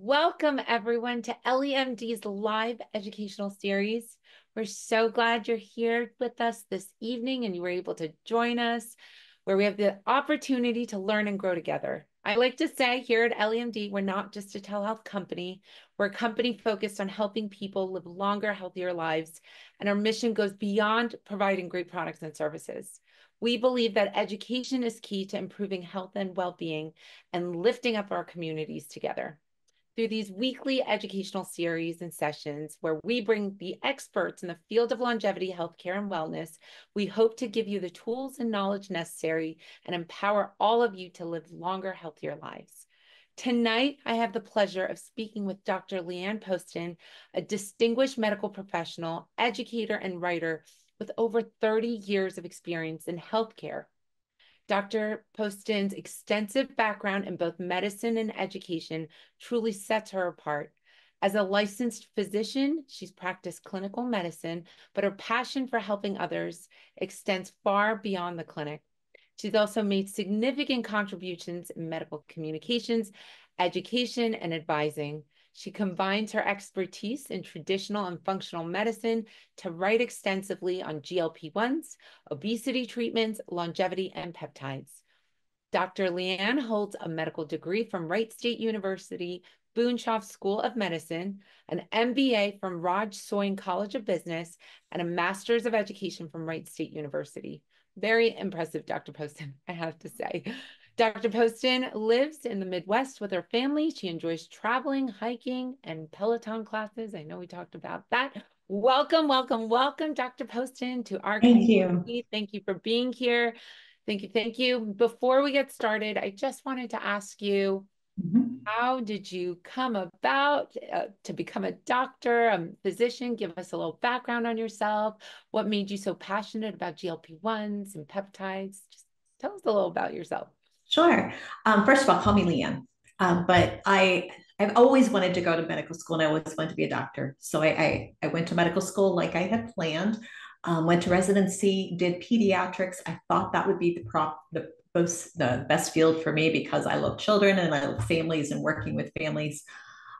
Welcome, everyone, to EllieMD's live educational series. We're so glad you're here with us this evening and you were able to join us, where we have the opportunity to learn and grow together. I like to say here at EllieMD, we're not just a telehealth company. We're a company focused on helping people live longer, healthier lives, and our mission goes beyond providing great products and services. We believe that education is key to improving health and well-being and lifting up our communities together. Through these weekly educational series and sessions where we bring the experts in the field of longevity, healthcare, and wellness, we hope to give you the tools and knowledge necessary and empower all of you to live longer, healthier lives. Tonight, I have the pleasure of speaking with Dr. Leanne Poston, a distinguished medical professional, educator, and writer with over 30 years of experience in healthcare. Dr. Poston's extensive background in both medicine and education truly sets her apart. As a licensed physician, she's practiced clinical medicine, but her passion for helping others extends far beyond the clinic. She's also made significant contributions in medical communications, education, and advising. She combines her expertise in traditional and functional medicine to write extensively on GLP-1s, obesity treatments, longevity, and peptides. Dr. Leanne holds a medical degree from Wright State University, Boonshoff School of Medicine, an MBA from Raj Soin College of Business, and a Master's of Education from Wright State University. Very impressive, Dr. Poston, I have to say. Dr. Poston lives in the Midwest with her family. She enjoys traveling, hiking, and Peloton classes. I know we talked about that. Welcome, welcome, welcome, Dr. Poston, to our Thank community. you. Thank you for being here. Thank you, thank you. Before we get started, I just wanted to ask you, how did you come about to become a doctor, a physician? Give us a little background on yourself. What made you so passionate about GLP-1s and peptides? Just tell us a little about yourself. Sure. First of all, call me Leanne. But I've always wanted to go to medical school and I always wanted to be a doctor. So I went to medical school like I had planned, went to residency, did pediatrics. I thought that would be the best field for me because I love children and I love families and working with families.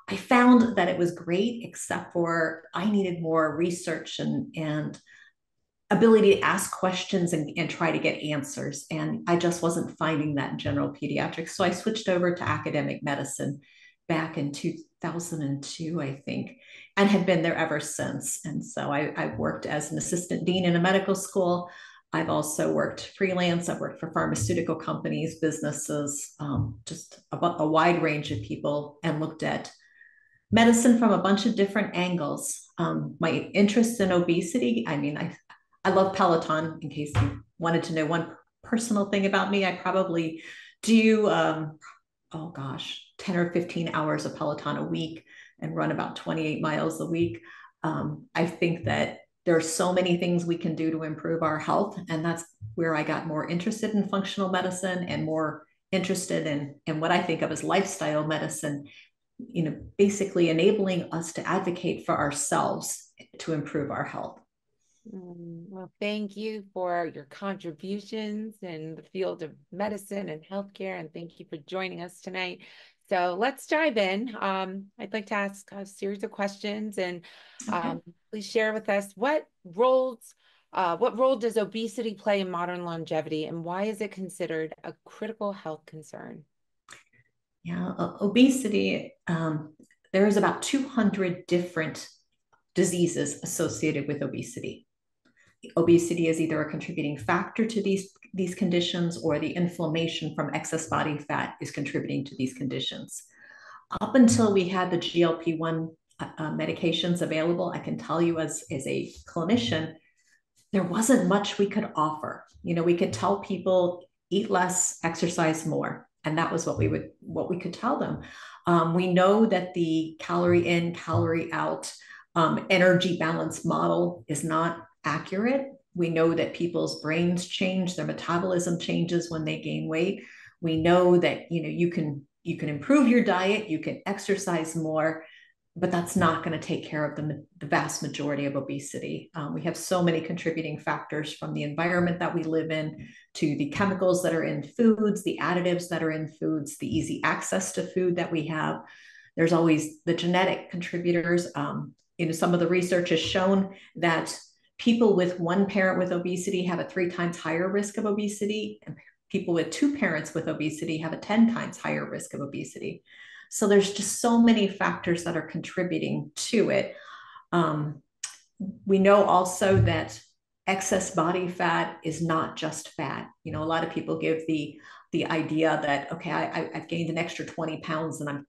I found that it was great, except for I needed more research and ability to ask questions and try to get answers. And I just wasn't finding that in general pediatrics. So I switched over to academic medicine back in 2002, I think, and have been there ever since. And so I've worked as an assistant dean in a medical school. I've also worked freelance. I've worked for pharmaceutical companies, businesses, just a wide range of people, and looked at medicine from a bunch of different angles. My interest in obesity, I love Peloton. In case you wanted to know one personal thing about me, I probably do, 10 or 15 hours of Peloton a week and run about 28 miles a week. I think that there are so many things we can do to improve our health. And that's where I got more interested in functional medicine and more interested in what I think of as lifestyle medicine, basically enabling us to advocate for ourselves to improve our health. Well, thank you for your contributions in the field of medicine and healthcare, and thank you for joining us tonight. So let's dive in. I'd like to ask a series of questions, and please share with us what role does obesity play in modern longevity, and why is it considered a critical health concern? Yeah, obesity, there is about 200 different diseases associated with obesity. Obesity is either a contributing factor to these conditions, or the inflammation from excess body fat is contributing to these conditions. Up until we had the GLP-1 medications available, I can tell you as a clinician, there wasn't much we could offer. We could tell people eat less, exercise more, and that was what we could tell them. We know that the calorie in, calorie out energy balance model is not accurate. We know that people's brains change, their metabolism changes when they gain weight. We know that you can improve your diet, you can exercise more, but that's not going to take care of the vast majority of obesity. We have so many contributing factors, from the environment that we live in to the chemicals that are in foods, the additives that are in foods, the easy access to food that we have. There's always the genetic contributors. Some of the research has shown that people with one parent with obesity have a 3 times higher risk of obesity, and people with 2 parents with obesity have a 10 times higher risk of obesity. So there's just so many factors that are contributing to it. We know also that excess body fat is not just fat. A lot of people give the idea that, okay, I've gained an extra 20 pounds and I'm,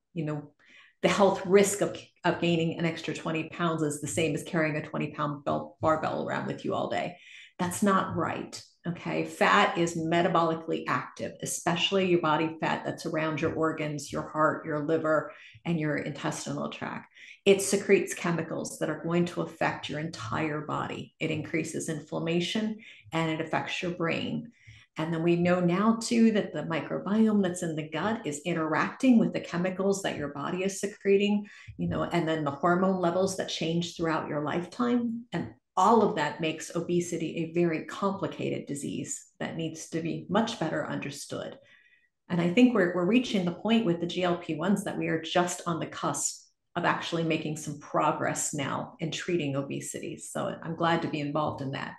the health risk of gaining an extra 20 pounds is the same as carrying a 20-pound barbell around with you all day. That's not right. Okay. Fat is metabolically active, especially your body fat that's around your organs, your heart, your liver, and your intestinal tract. It secretes chemicals that are going to affect your entire body. It increases inflammation and it affects your brain. And then we know now too that the microbiome that's in the gut is interacting with the chemicals that your body is secreting, and then the hormone levels that change throughout your lifetime. And all of that makes obesity a very complicated disease that needs to be much better understood. And I think we're reaching the point with the GLP-1s that we are just on the cusp of actually making some progress now in treating obesity. So I'm glad to be involved in that.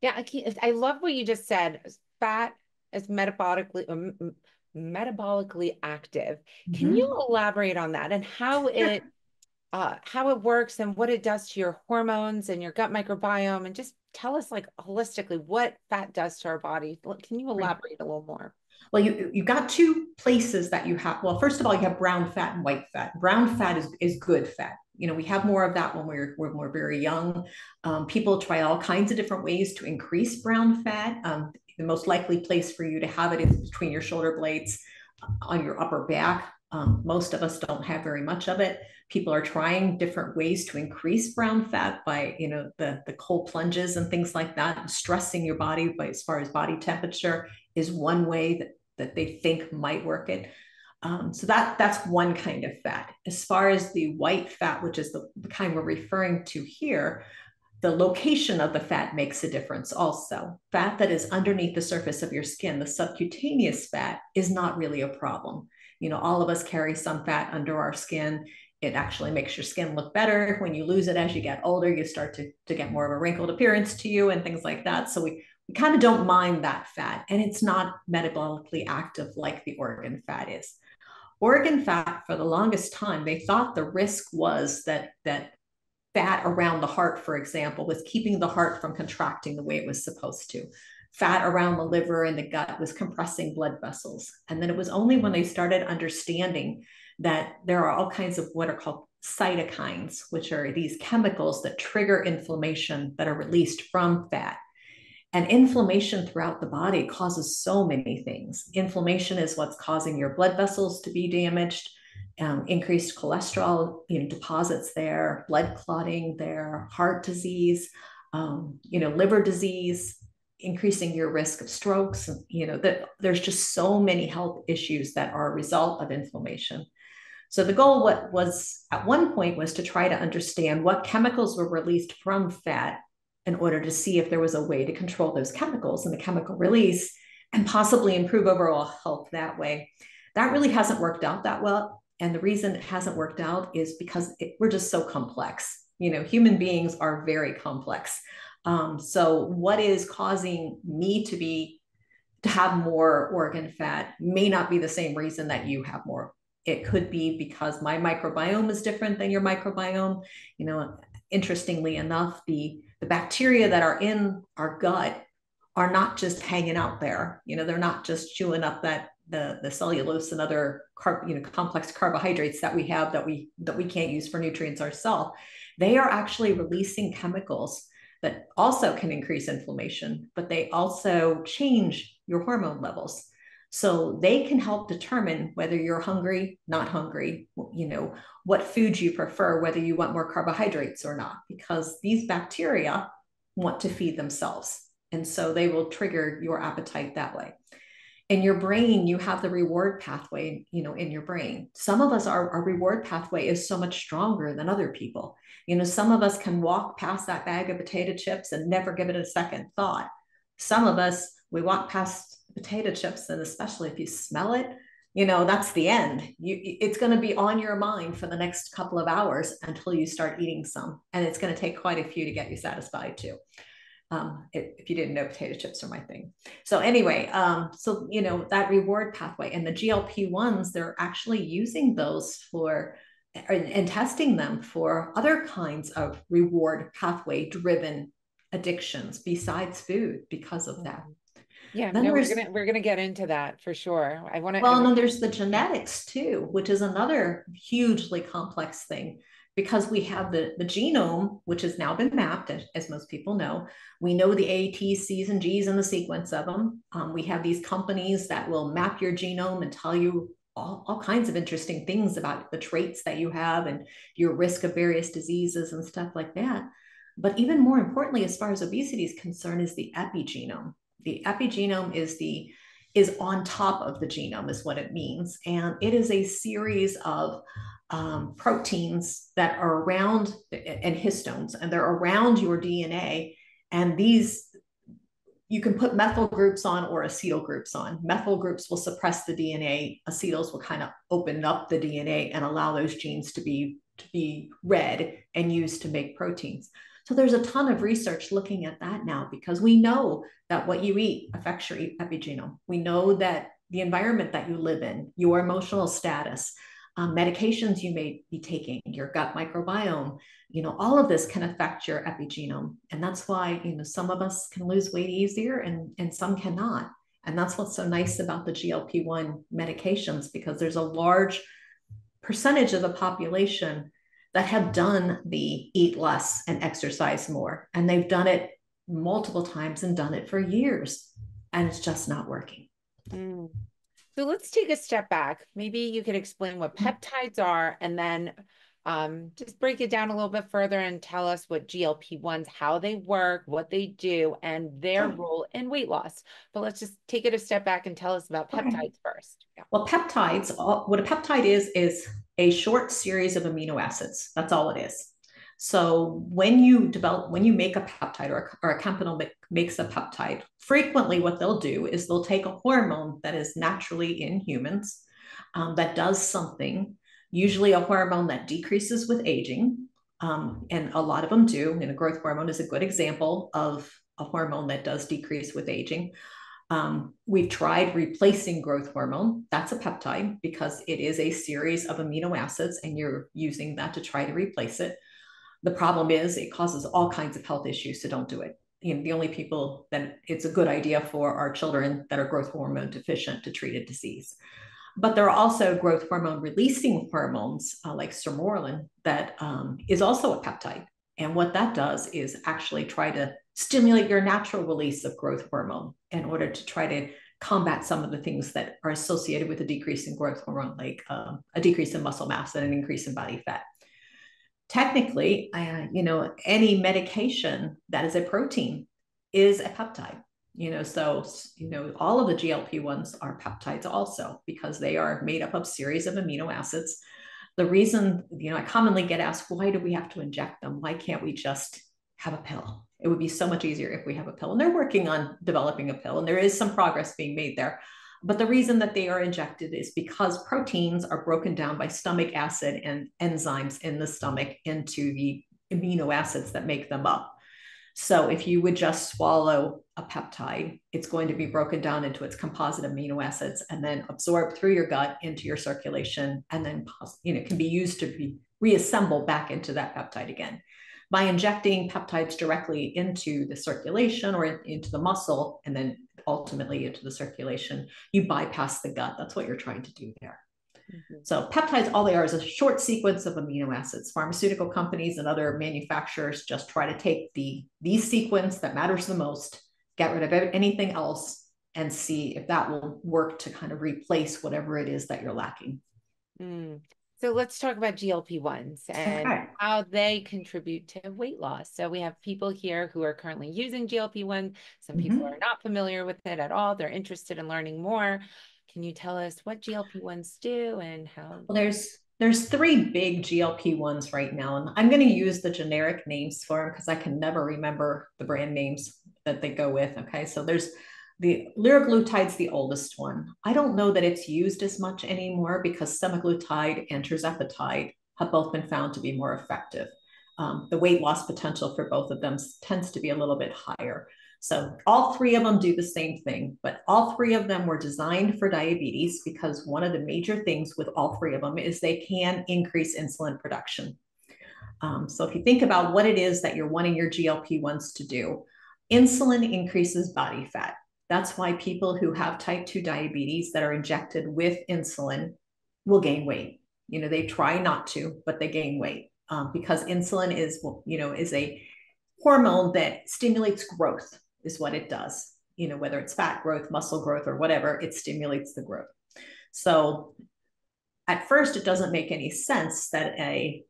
Yeah, I love what you just said. Fat is metabolically active. Can Mm-hmm. you elaborate on that and how it works and what it does to your hormones and your gut microbiome, and just tell us like holistically what fat does to our body. Can you Right. elaborate a little more? Well, you got 2 places that you have. Well, first of all, you have brown fat and white fat. Brown fat is good fat. We have more of that when we're very young. People try all kinds of different ways to increase brown fat. The most likely place for you to have it is between your shoulder blades, on your upper back. Most of us don't have very much of it. People are trying different ways to increase brown fat by, the cold plunges and things like that. And stressing your body by, as far as body temperature is one way that they think might work it. So that's one kind of fat. As far as the white fat, which is the kind we're referring to here, the location of the fat makes a difference also. Fat that is underneath the surface of your skin, the subcutaneous fat, is not really a problem. All of us carry some fat under our skin. It actually makes your skin look better. When you lose it as you get older, you start to get more of a wrinkled appearance to you and things like that. So we kind of don't mind that fat, and it's not metabolically active like the organ fat is. Organ fat, for the longest time, they thought the risk was that fat around the heart, for example, was keeping the heart from contracting the way it was supposed to. Fat around the liver and the gut was compressing blood vessels. And then it was only when they started understanding that there are all kinds of what are called cytokines, which are these chemicals that trigger inflammation that are released from fat. And inflammation throughout the body causes so many things. Inflammation is what's causing your blood vessels to be damaged, increased cholesterol, deposits there, blood clotting there, heart disease, liver disease, increasing your risk of strokes. That there's just so many health issues that are a result of inflammation. So the goal, what was at one point, was to try to understand what chemicals were released from fat in order to see if there was a way to control those chemicals and the chemical release and possibly improve overall health that way. That really hasn't worked out that well. And the reason it hasn't worked out is because we're just so complex. Human beings are very complex. So what is causing me to have more organ fat may not be the same reason that you have more. It could be because my microbiome is different than your microbiome. Interestingly enough, the bacteria that are in our gut are not just hanging out there. They're not just chewing up the cellulose and other complex carbohydrates that we have that we can't use for nutrients ourselves. They are actually releasing chemicals that also can increase inflammation, but they also change your hormone levels. So they can help determine whether you're hungry, not hungry, what foods you prefer, whether you want more carbohydrates or not, because these bacteria want to feed themselves. And so they will trigger your appetite that way. In your brain, you have the reward pathway, in your brain. Some of us, our reward pathway is so much stronger than other people. Some of us can walk past that bag of potato chips and never give it a second thought. Some of us, we walk past potato chips, and especially if you smell it, that's the end. It's going to be on your mind for the next couple of hours until you start eating some. And it's going to take quite a few to get you satisfied too. If you didn't know, potato chips are my thing. So anyway, that reward pathway and the GLP-1s, they're actually using those for and testing them for other kinds of reward pathway driven addictions besides food because of that. Yeah, Then no, there's we're gonna get into that for sure. well, and then there's the genetics too, which is another hugely complex thing because we have the genome, which has now been mapped, as most people know. We know the A, T, C's, and G's and the sequence of them. We have these companies that will map your genome and tell you all kinds of interesting things about the traits that you have and your risk of various diseases and stuff like that. But even more importantly, as far as obesity is concerned, is the epigenome. The epigenome is on top of the genome is what it means. And it is a series of proteins that are around and histones, and they're around your DNA. And these, you can put methyl groups on or acetyl groups on. Methyl groups will suppress the DNA. Acetyls will kind of open up the DNA and allow those genes to be read and used to make proteins. So there's a ton of research looking at that now because we know that what you eat affects your epigenome. We know that the environment that you live in, your emotional status, medications you may be taking, your gut microbiome, all of this can affect your epigenome. And that's why, some of us can lose weight easier and some cannot. And that's what's so nice about the GLP-1 medications, because there's a large percentage of the population that have done the eat less and exercise more. And they've done it multiple times and done it for years. And it's just not working. Mm. So let's take a step back. Maybe you could explain what peptides are and then just break it down a little bit further and tell us what GLP-1s, how they work, what they do, and their role in weight loss. But let's just take it a step back and tell us about peptides first. Yeah. Well, peptides, what a peptide is a short series of amino acids. That's all it is. So when you make a peptide or a company makes a peptide, frequently what they'll do is they'll take a hormone that is naturally in humans that does something, usually a hormone that decreases with aging. And a lot of them do. And a growth hormone is a good example of a hormone that does decrease with aging. We've tried replacing growth hormone. That's a peptide because it is a series of amino acids and you're using that to try to replace it. The problem is it causes all kinds of health issues, so don't do it. The only people that it's a good idea for are children that are growth hormone deficient to treat a disease. But there are also growth hormone releasing hormones like sermorelin that is also a peptide. And what that does is actually try to stimulate your natural release of growth hormone in order to try to combat some of the things that are associated with a decrease in growth hormone, like a decrease in muscle mass and an increase in body fat. Technically, any medication that is a protein is a peptide. So all of the GLP-1s are peptides also because they are made up of series of amino acids. The reason, I commonly get asked, why do we have to inject them? Why can't we just have a pill? It would be so much easier if we have a pill. And they're working on developing a pill, and there is some progress being made there. But the reason that they are injected is because proteins are broken down by stomach acid and enzymes in the stomach into the amino acids that make them up. So if you would just swallow a peptide, it's going to be broken down into its composite amino acids and then absorbed through your gut into your circulation, and then can be used to be reassembled back into that peptide again. By injecting peptides directly into the circulation or into the muscle and then ultimately into the circulation, you bypass the gut. That's what you're trying to do there. Mm-hmm. So peptides, all they are is a short sequence of amino acids. Pharmaceutical companies and other manufacturers just try to take the sequence that matters the most, get rid of anything else, and see if that will work to kind of replace whatever it is that you're lacking. So let's talk about GLP-1s and how they contribute to weight loss. So we have people here who are currently using GLP-1. Some people are not familiar with it at all. They're interested in learning more. Can you tell us what GLP-1s do and how? Well, there's three big GLP-1s right now, and I'm going to use the generic names for them because I can never remember the brand names that they go with. Okay, so there's The liraglutide's the oldest one. I don't know that it's used as much anymore because semaglutide and tirzepatide have both been found to be more effective. The weight loss potential for both of them tends to be a little bit higher. So all three of them do the same thing, but all three of them were designed for diabetes because one of the major things with all three of them is they can increase insulin production. So if you think about what it is that you're wanting your GLP-1s to do, insulin increases body fat. That's why people who have type 2 diabetes that are injected with insulin will gain weight. They try not to, but they gain weight because insulin is a hormone that stimulates growth, is what it does. Whether it's fat growth, muscle growth, or whatever, it stimulates the growth. So at first, it doesn't make any sense that a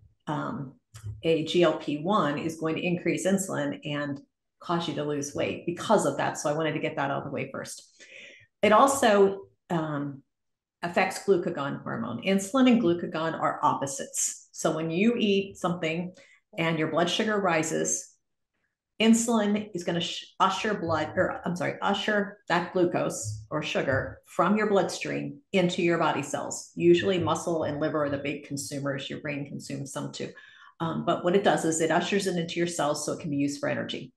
GLP-1 is going to increase insulin and cause you to lose weight because of that. So I wanted to get that out of the way first. It also affects glucagon hormone. Insulin and glucagon are opposites. So when you eat something and your blood sugar rises, insulin is going to usher that glucose or sugar from your bloodstream into your body cells. Usually muscle and liver are the big consumers. Your brain consumes some too. But what it does is it ushers it into your cells so it can be used for energy.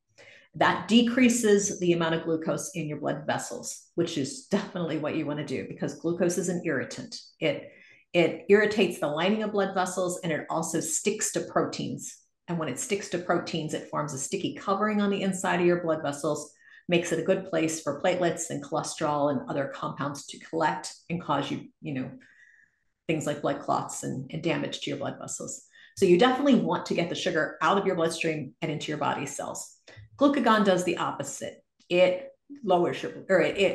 That decreases the amount of glucose in your blood vessels, which is definitely what you want to do because glucose is an irritant. It irritates the lining of blood vessels and it also sticks to proteins. And when it sticks to proteins, it forms a sticky covering on the inside of your blood vessels, makes it a good place for platelets and cholesterol and other compounds to collect and cause you, things like blood clots and damage to your blood vessels. So you definitely want to get the sugar out of your bloodstream and into your body cells. Glucagon does the opposite. It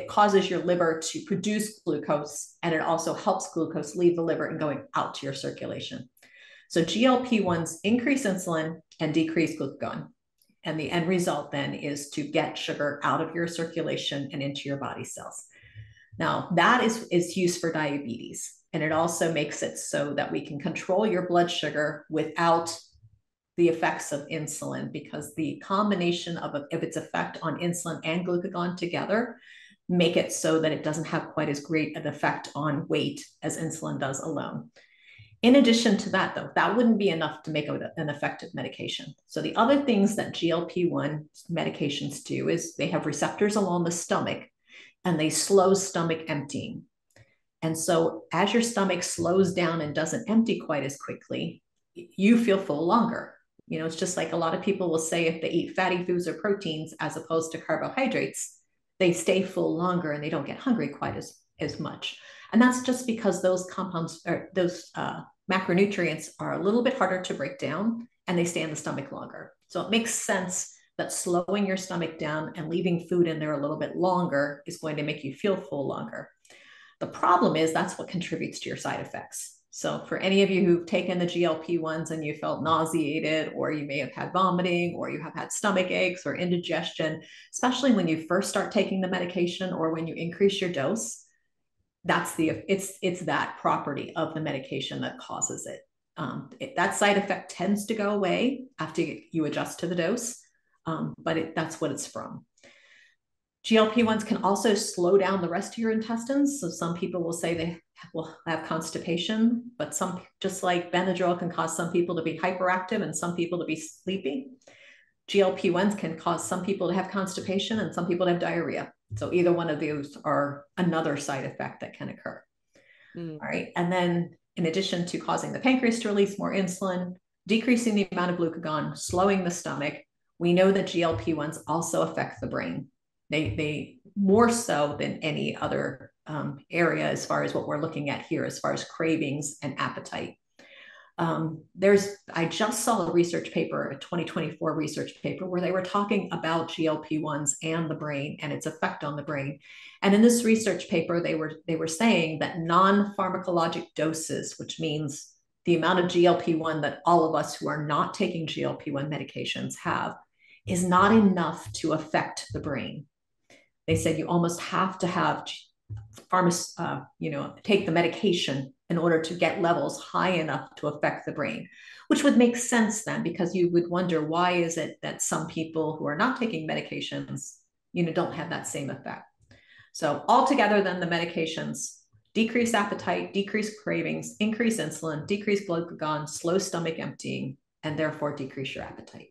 causes your liver to produce glucose, and it also helps glucose leave the liver and going out to your circulation. So GLP-1s increase insulin and decrease glucagon. And the end result then is to get sugar out of your circulation and into your body cells. Now, that is used for diabetes. And it also makes it so that we can control your blood sugar without the effects of insulin, because the combination of its effect on insulin and glucagon together make it so that it doesn't have quite as great an effect on weight as insulin does alone. In addition to that, though, that wouldn't be enough to make an effective medication. So the other things that GLP-1 medications do is they have receptors along the stomach and they slow stomach emptying. And so as your stomach slows down and doesn't empty quite as quickly, you feel full longer. It's just like a lot of people will say if they eat fatty foods or proteins as opposed to carbohydrates, they stay full longer and they don't get hungry quite as much. And that's just because those compounds or those macronutrients are a little bit harder to break down and they stay in the stomach longer. So it makes sense that slowing your stomach down and leaving food in there a little bit longer is going to make you feel full longer. The problem is that's what contributes to your side effects. So for any of you who've taken the GLP-1s and you felt nauseated, or you may have had vomiting, or you have had stomach aches or indigestion, especially when you first start taking the medication or when you increase your dose, it's that property of the medication that causes it. That side effect tends to go away after you adjust to the dose, but that's what it's from. GLP-1s can also slow down the rest of your intestines. So some people will say they will have constipation, but just like Benadryl can cause some people to be hyperactive and some people to be sleepy, GLP-1s can cause some people to have constipation and some people to have diarrhea. So either one of those are another side effect that can occur. All right. And then in addition to causing the pancreas to release more insulin, decreasing the amount of glucagon, slowing the stomach, we know that GLP-1s also affect the brain. They more so than any other area as far as what we're looking at here, as far as cravings and appetite. I just saw a research paper, a 2024 research paper, where they were talking about GLP-1s and the brain and its effect on the brain. And in this research paper, they were saying that non-pharmacologic doses, which means the amount of GLP-1 that all of us who are not taking GLP-1 medications have, is not enough to affect the brain. They said you almost have to have take the medication in order to get levels high enough to affect the brain, which would make sense then, because you would wonder, why is it that some people who are not taking medications, don't have that same effect? So altogether, then the medications decrease appetite, decrease cravings, increase insulin, decrease glucagon, slow stomach emptying, and therefore decrease your appetite.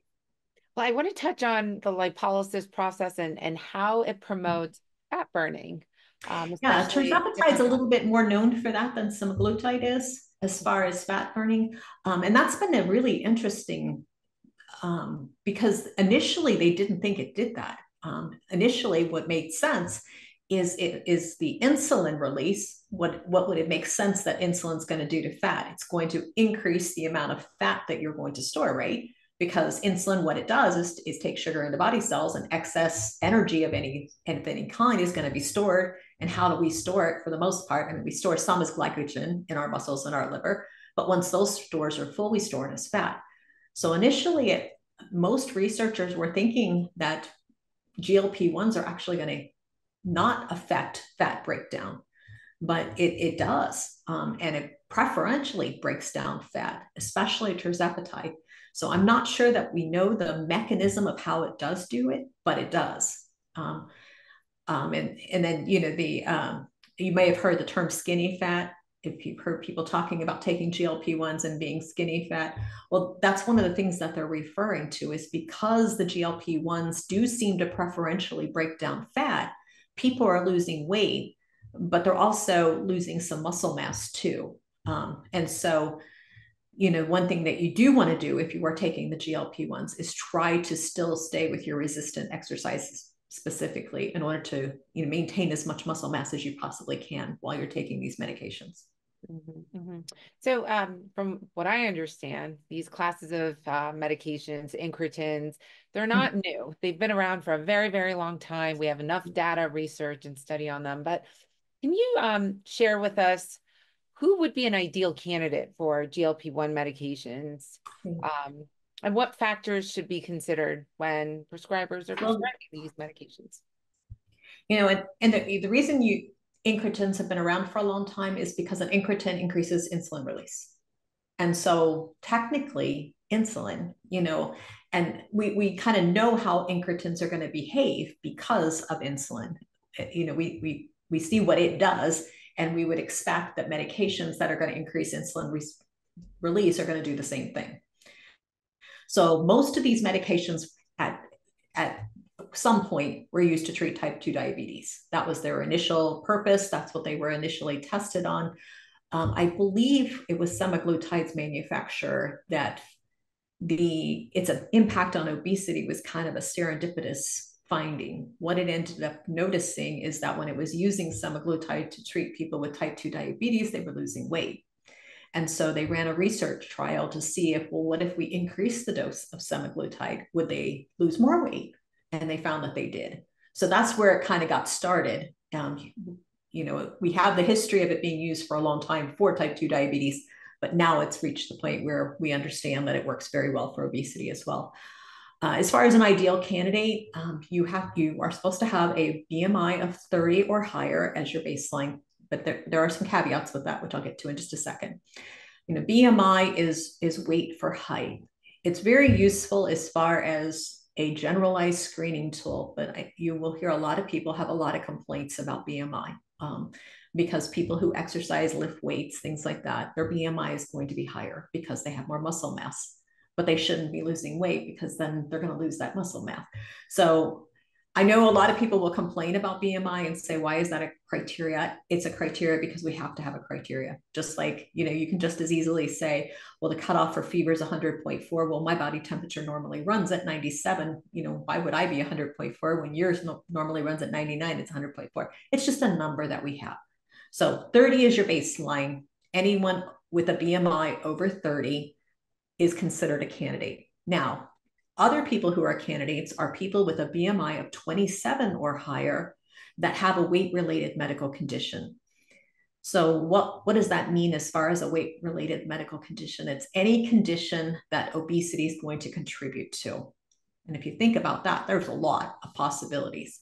Well, I want to touch on the lipolysis process and how it promotes fat burning, Yeah, especially tirzepatide is different a fats. little bit more known for that than semaglutide is as far as fat burning. And that's been a really interesting because initially they didn't think it did that. Initially, what made sense is it is the insulin release. What would it make sense that insulin's going to do to fat? It's going to increase the amount of fat that you're going to store, right? Because insulin, what it does is take sugar into body cells, and excess energy of any kind is going to be stored. And how do we store it for the most part? I mean, we store some as glycogen in our muscles and our liver, but once those stores are full, we store it as fat. So initially, most researchers were thinking that GLP-1s are actually going to not affect fat breakdown, but it does. And it preferentially breaks down fat, especially tirzepatide. So I'm not sure that we know the mechanism of how it does do it, but it does. And then, you may have heard the term skinny fat. If you've heard people talking about taking GLP-1s and being skinny fat, well, that's one of the things that they're referring to is because the GLP-1s do seem to preferentially break down fat, people are losing weight, but they're also losing some muscle mass too. And so, one thing that you do want to do if you are taking the GLP-1s is try to still stay with your resistant exercises specifically in order to maintain as much muscle mass as you possibly can while you're taking these medications. Mm-hmm, mm-hmm. So, from what I understand, these classes of medications, incretins, they're not new. They've been around for a very, very long time. We have enough data, research, and study on them. But can you share with us who would be an ideal candidate for GLP-1 medications? Um, and what factors should be considered when prescribers are Well, prescribing these medications? and the reason incretins have been around for a long time is because an incretin increases insulin release. And so technically insulin, and we kind of know how incretins are going to behave because of insulin. We see what it does, and we would expect that medications that are going to increase insulin release are going to do the same thing. So most of these medications at some point were used to treat type 2 diabetes. That was their initial purpose. That's what they were initially tested on. I believe it was semaglutide's manufacturer that its impact on obesity was kind of a serendipitous finding. What it ended up noticing is that when it was using semaglutide to treat people with type 2 diabetes, they were losing weight. And so they ran a research trial to see what if we increase the dose of semaglutide, would they lose more weight? And they found that they did. So that's where it kind of got started. We have the history of it being used for a long time for type 2 diabetes, but now it's reached the point where we understand that it works very well for obesity as well. As far as an ideal candidate, you are supposed to have a BMI of 30 or higher as your baseline, but there are some caveats with that, which I'll get to in just a second. BMI is weight for height. It's very useful as far as a generalized screening tool, but you will hear a lot of people have a lot of complaints about BMI. Because people who exercise, lift weights, things like that, their BMI is going to be higher because they have more muscle mass, but they shouldn't be losing weight because then they're going to lose that muscle mass. So I know a lot of people will complain about BMI and say, why is that a criteria? It's a criteria because we have to have a criteria. Just like, you can just as easily say, well, the cutoff for fever is 100.4. Well, my body temperature normally runs at 97. Why would I be 100.4 when yours normally runs at 99? It's 100.4. It's just a number that we have. So 30 is your baseline. Anyone with a BMI over 30 is considered a candidate. Now, other people who are candidates are people with a BMI of 27 or higher that have a weight-related medical condition. So what does that mean as far as a weight-related medical condition? It's any condition that obesity is going to contribute to. And if you think about that, there's a lot of possibilities.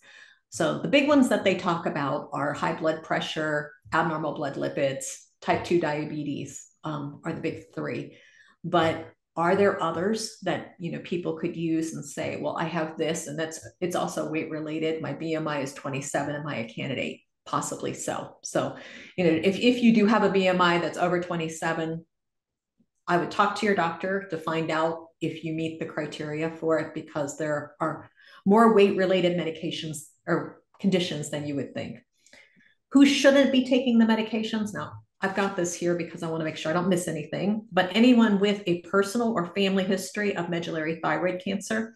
So the big ones that they talk about are high blood pressure, abnormal blood lipids, type 2 diabetes are the big three. But Are there others that, people could use and say, well, I have this, and it's also weight related. My BMI is 27. Am I a candidate? Possibly so. So, if you do have a BMI that's over 27, I would talk to your doctor to find out if you meet the criteria for it, because there are more weight related medications or conditions than you would think. Who shouldn't be taking the medications? Now, I've got this here because I want to make sure I don't miss anything, but anyone with a personal or family history of medullary thyroid cancer,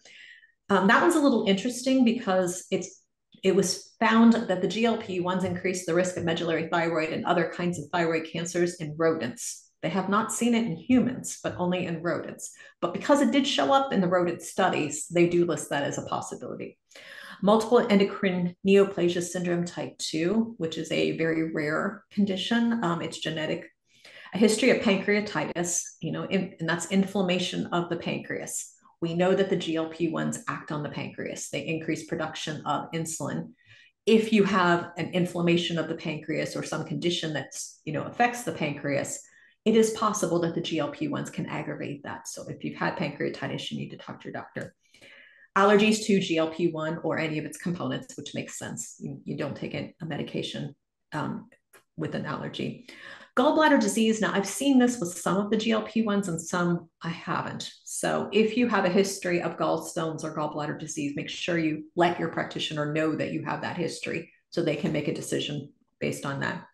that one's a little interesting because it was found that the GLP-1s increase the risk of medullary thyroid and other kinds of thyroid cancers in rodents. They have not seen it in humans, but only in rodents. But because it did show up in the rodent studies, they do list that as a possibility. Multiple endocrine neoplasia syndrome type 2, which is a very rare condition. It's genetic. A history of pancreatitis, and that's inflammation of the pancreas. We know that the GLP-1s act on the pancreas. They increase production of insulin. If you have an inflammation of the pancreas or some condition that's, affects the pancreas, it is possible that the GLP-1s can aggravate that. So if you've had pancreatitis, you need to talk to your doctor. Allergies to GLP-1 or any of its components, which makes sense. You don't take a medication with an allergy. Gallbladder disease. Now, I've seen this with some of the GLP-1s and some I haven't. So if you have a history of gallstones or gallbladder disease, make sure you let your practitioner know that you have that history so they can make a decision based on that.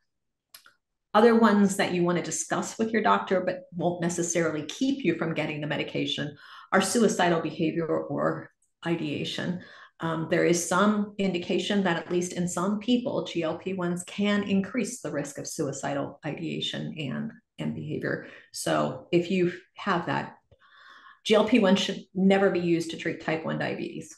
Other ones that you want to discuss with your doctor but won't necessarily keep you from getting the medication are suicidal behavior or ideation. There is some indication that at least in some people, GLP-1s can increase the risk of suicidal ideation and behavior. So if you have that, GLP-1 should never be used to treat type 1 diabetes.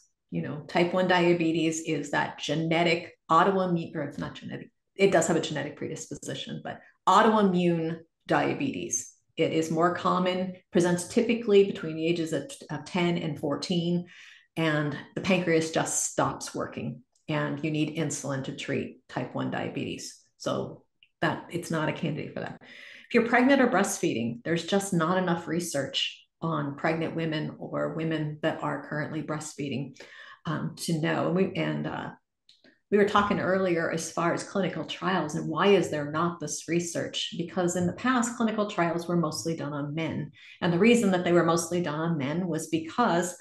Type 1 diabetes is that genetic autoimmune, or it's not genetic, it does have a genetic predisposition, but autoimmune diabetes. It is more common, presents typically between the ages of 10 and 14, and the pancreas just stops working, and you need insulin to treat type 1 diabetes. So that it's not a candidate for that. If you're pregnant or breastfeeding, there's just not enough research on pregnant women or women that are currently breastfeeding to know. We were talking earlier as far as clinical trials and why is there not this research? Because in the past, clinical trials were mostly done on men. And the reason that they were mostly done on men was because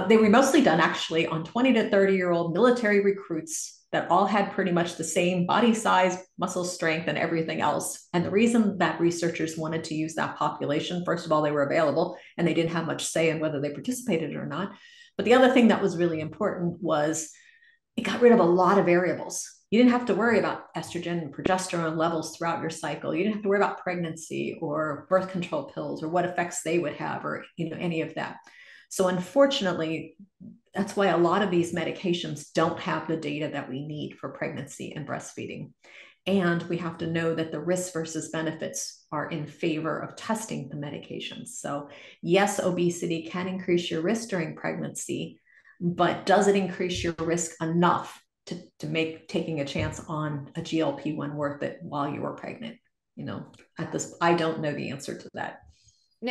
they were mostly done actually on 20 to 30-year-old military recruits that all had pretty much the same body size, muscle strength, and everything else. And the reason that researchers wanted to use that population, first of all, they were available and they didn't have much say in whether they participated or not. But the other thing that was really important was it got rid of a lot of variables. You didn't have to worry about estrogen and progesterone levels throughout your cycle. You didn't have to worry about pregnancy or birth control pills or what effects they would have or any of that. So unfortunately, that's why a lot of these medications don't have the data that we need for pregnancy and breastfeeding. And we have to know that the risks versus benefits are in favor of testing the medications. So yes, obesity can increase your risk during pregnancy, but does it increase your risk enough to make taking a chance on a GLP-1 worth it while you were pregnant? I don't know the answer to that.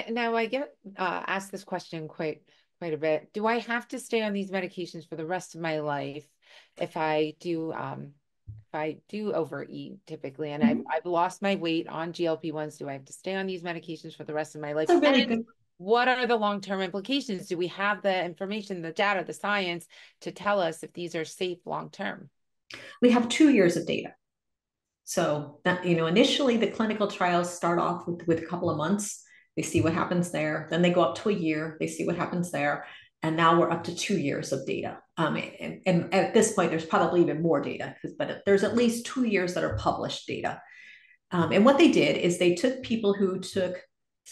Now I get asked this question quite a bit. Do I have to stay on these medications for the rest of my life if I do overeat typically, and I've lost my weight on GLP-1s? Do I have to stay on these medications for the rest of my life? That's a really good. What are the long-term implications? Do we have the information, the data, the science to tell us if these are safe long-term? We have 2 years of data. So that, initially the clinical trials start off with a couple of months. They see what happens there. Then they go up to a year. They see what happens there. And now we're up to 2 years of data. And at this point, there's probably even more data, but there's at least 2 years that are published data. And what they did is they took people who took,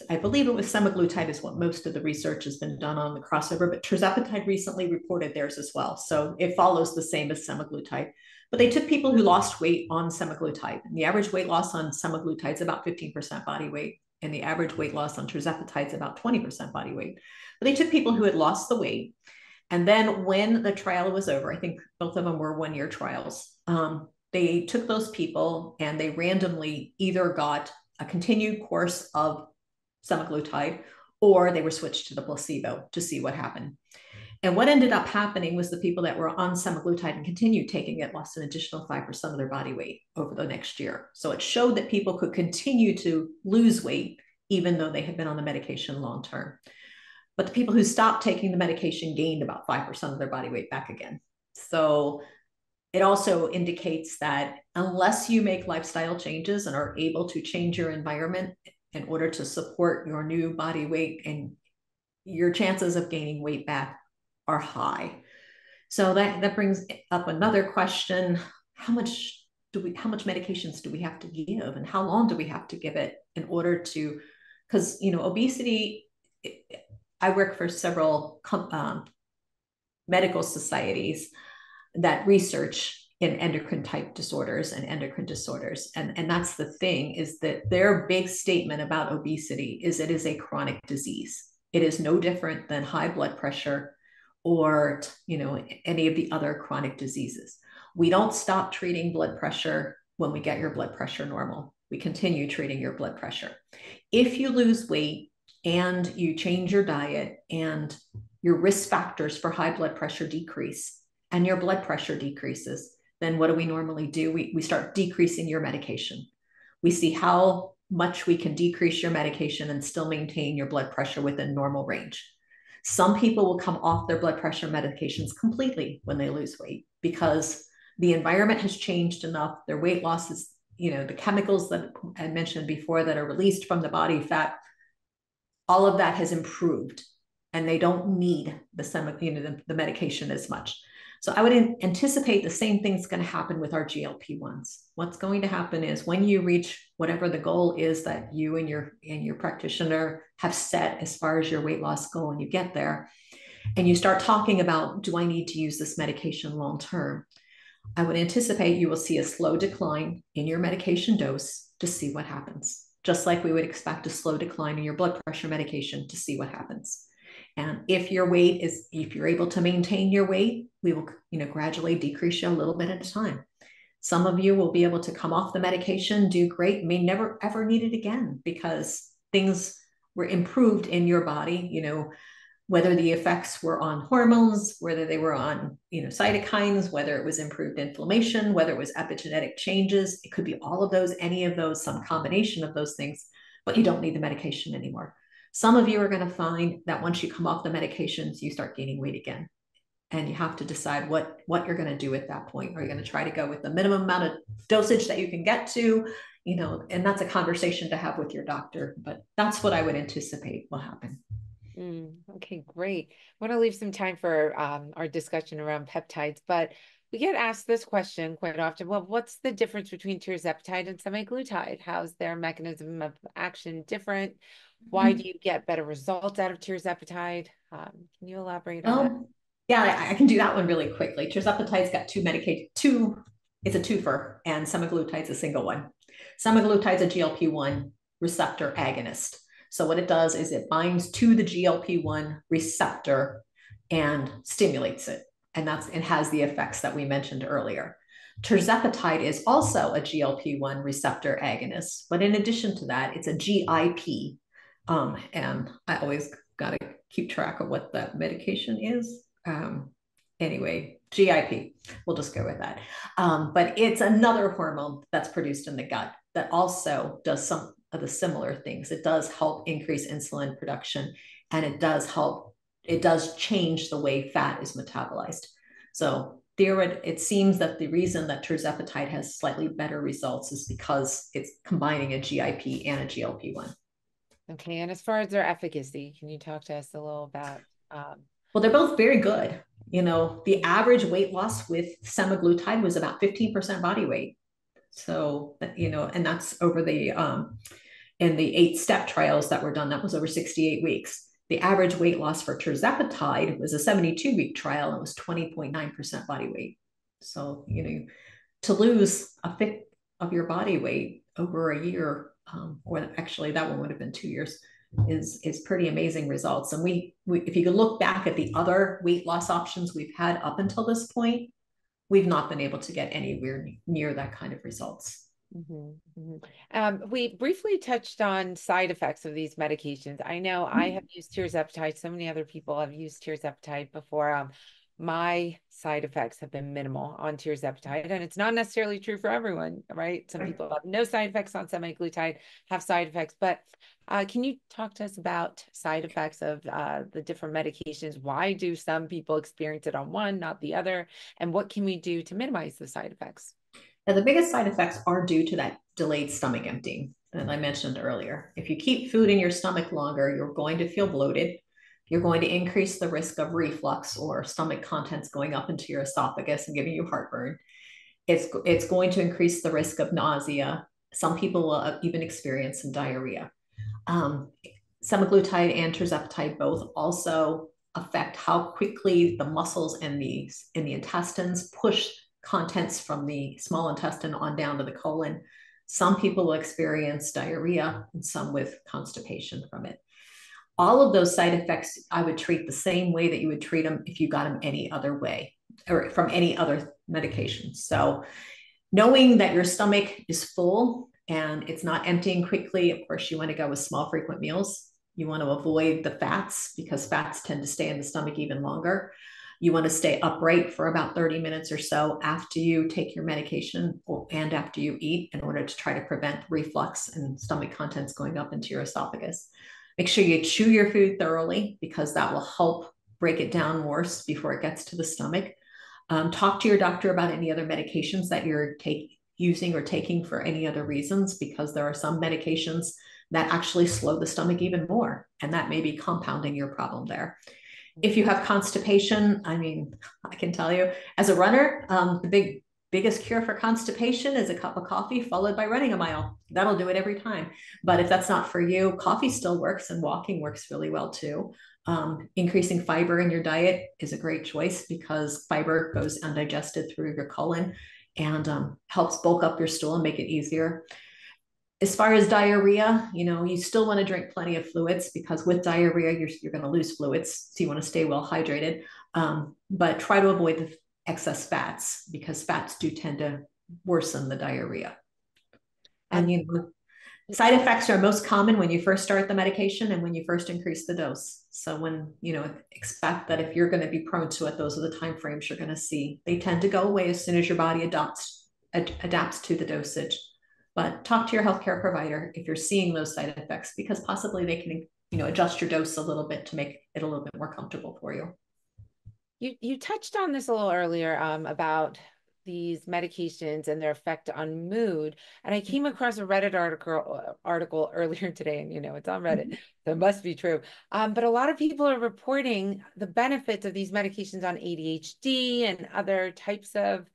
I believe it was semaglutide is what most of the research has been done on the crossover, but tirzepatide recently reported theirs as well. So it follows the same as semaglutide. But they took people who lost weight on semaglutide. And the average weight loss on semaglutide is about 15% body weight. And the average weight loss on tirzepatide is about 20% body weight. But they took people who had lost the weight. And then when the trial was over, I think both of them were 1-year trials, they took those people and they randomly either got a continued course of semaglutide or they were switched to the placebo to see what happened. And what ended up happening was the people that were on semaglutide and continued taking it lost an additional 5% of their body weight over the next year. So it showed that people could continue to lose weight even though they had been on the medication long term. But the people who stopped taking the medication gained about 5% of their body weight back again. So it also indicates that unless you make lifestyle changes and are able to change your environment in order to support your new body weight, and your chances of gaining weight back are high. So that brings up another question. How much medications do we have to give, and how long do we have to give it in order to, because obesity, I work for several medical societies that research in endocrine type disorders and endocrine disorders. And that's the thing, is that their big statement about obesity is it is a chronic disease. It is no different than high blood pressure or any of the other chronic diseases. We don't stop treating blood pressure when we get your blood pressure normal. We continue treating your blood pressure. If you lose weight and you change your diet and your risk factors for high blood pressure decrease and your blood pressure decreases, then what do we normally do? We start decreasing your medication. We see how much we can decrease your medication and still maintain your blood pressure within normal range. Some people will come off their blood pressure medications completely when they lose weight because the environment has changed enough. Their weight loss is, the chemicals that I mentioned before that are released from the body fat, all of that has improved and they don't need the medication as much. So I would anticipate the same thing's going to happen with our GLP-1s. What's going to happen is when you reach whatever the goal is that you and your practitioner have set as far as your weight loss goal, and you get there and you start talking about, do I need to use this medication long term? I would anticipate you will see a slow decline in your medication dose to see what happens, just like we would expect a slow decline in your blood pressure medication to see what happens. And if you're able to maintain your weight, we will, gradually decrease you a little bit at a time. Some of you will be able to come off the medication, do great, may never ever need it again because things were improved in your body, whether the effects were on hormones, whether they were on, cytokines, whether it was improved inflammation, whether it was epigenetic changes. It could be all of those, any of those, some combination of those things, but you don't need the medication anymore. Some of you are going to find that once you come off the medications, you start gaining weight again. And you have to decide what you're going to do at that point. Are you going to try to go with the minimum amount of dosage that you can get to, and that's a conversation to have with your doctor. But that's what I would anticipate will happen. Okay, great. I want to leave some time for our discussion around peptides, but we get asked this question quite often. Well, what's the difference between tirzepatide and semaglutide? How's their mechanism of action different? Why do you get better results out of tirzepatide? Can you elaborate on that? Yeah, I can do that one really quickly. Tirzepatide's got it's a twofer, and semaglutide's a single one. Semaglutide's a GLP-1 receptor agonist. So what it does is it binds to the GLP-1 receptor and stimulates it. And it has the effects that we mentioned earlier. Tirzepatide is also a GLP-1 receptor agonist, but in addition to that, it's a GIP. And I always got to keep track of what that medication is. Anyway, GIP, we'll just go with that. But it's another hormone that's produced in the gut that also does some of the similar things. It does help increase insulin production, and it does change the way fat is metabolized. So it seems that the reason that tirzepatide has slightly better results is because it's combining a GIP and a GLP-1. Okay, and as far as their efficacy, can you talk to us a little about? Well, they're both very good. The average weight loss with semaglutide was about 15% body weight. So, and that's over in the 8-step trials that were done, that was over 68 weeks. The average weight loss for tirzepatide was a 72-week trial, and it was 20.9% body weight. So, to lose a fifth of your body weight over a year, or actually that one would have been 2 years, is pretty amazing results. And if you could look back at the other weight loss options we've had up until this point, we've not been able to get anywhere near that kind of results. We briefly touched on side effects of these medications. I know I have used tirzepatide. So many other people have used tirzepatide before. My side effects have been minimal on tirzepatide, and it's not necessarily true for everyone, right? Some people have no side effects on semaglutide, have side effects. But can you talk to us about side effects of the different medications? Why do some people experience it on one, not the other? And what can we do to minimize the side effects? Now, the biggest side effects are due to that delayed stomach emptying that I mentioned earlier. If you keep food in your stomach longer, you're going to feel bloated. You're going to increase the risk of reflux or stomach contents going up into your esophagus and giving you heartburn. It's going to increase the risk of nausea. Some people will even experience some diarrhea. Um, Semaglutide and tirzepatide both also affect how quickly the muscles in the intestines push contents from the small intestine on down to the colon. Some people will experience diarrhea and some with constipation from it. All of those side effects I would treat the same way that you would treat them if you got them any other way or from any other medication. So knowing that your stomach is full and it's not emptying quickly, of course, you want to go with small, frequent meals. You want to avoid the fats because fats tend to stay in the stomach even longer. You want to stay upright for about 30 minutes or so after you take your medication and after you eat in order to try to prevent reflux and stomach contents going up into your esophagus. Make sure you chew your food thoroughly because that will help break it down worse before it gets to the stomach. Talk to your doctor about any other medications that you're using or taking for any other reasons, because there are some medications that actually slow the stomach even more, and that may be compounding your problem there. If you have constipation, I mean, I can tell you, as a runner, the biggest cure for constipation is a cup of coffee followed by running a mile. That'll do it every time. But if that's not for you, coffee still works and walking works really well too. Increasing fiber in your diet is a great choice because fiber goes undigested through your colon and helps bulk up your stool and make it easier. As far as diarrhea, you still want to drink plenty of fluids because with diarrhea, you're going to lose fluids. So you want to stay well hydrated, but try to avoid the excess fats because fats do tend to worsen the diarrhea. And side effects are most common when you first start the medication and when you first increase the dose. So when, expect that if you're going to be prone to it, those are the time frames you're going to see. They tend to go away as soon as your body adapts to the dosage. But talk to your healthcare provider if you're seeing those side effects, because possibly they can, adjust your dose a little bit to make it a little bit more comfortable for you. You touched on this a little earlier about these medications and their effect on mood. And I came across a Reddit article earlier today, and it's on Reddit, so it must be true. But a lot of people are reporting the benefits of these medications on ADHD and other types of